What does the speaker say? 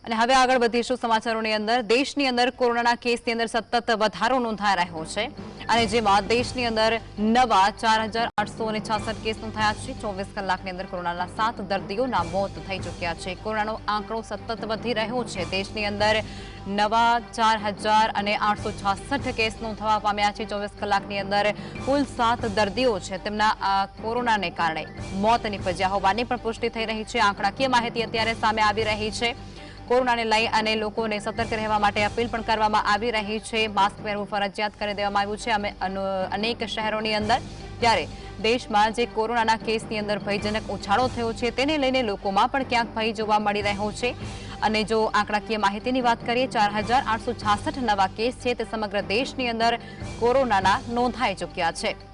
અને હવે આગળ વધીશું સમાચારોની અંદર દેશની અંદર કોરોનાના કેસની અંદર સતત વધારો નોંધાઈ રહ્યો છે અને જેમાં દેશની અંદર નવા 4866 કેસ નોંધાયા છે 24 કલાકની અંદર કોરોનાના 7 દર્દીઓના મોત થઈ ચૂક્યા છે કોરોનાનો આંકડો સતત વધી રહ્યો છે દેશની અંદર નવા 4866 કેસ નોંધવા પામ્યા છે 24 કલાકની અંદર કુલ 7 દર્દીઓ છે તેમના કોરોનાને કારણે મોત નિપજ્યા હોવાની પણ પુષ્ટિ થઈ રહી છે આંકડાકીય માહિતી અત્યારે સામે આવી રહી છે કોરોનાને લઈ અને લોકોને સતર્ક રહેવા માટે અપીલ પણ કરવામાં આવી રહી છે માસ્ક પહેરવું ફરજિયાત કરી દેવામાં આવ્યું છે અમે અનેક શહેરોની અંદર ત્યારે દેશમાં જે કોરોનાના કેસની અંદર ભયજનક ઉછાળો થયો છે તેને લઈને લોકોમાં પણ ક્યાંક ભય જોવા મળી રહ્યો છે અને જો આંકડાકીય માહિતીની વાત કરીએ 4866 નવા કેસ છે તે સમગ્ર દેશની અંદર કોરોનાના નોંધાઈ ચૂક્યા છે।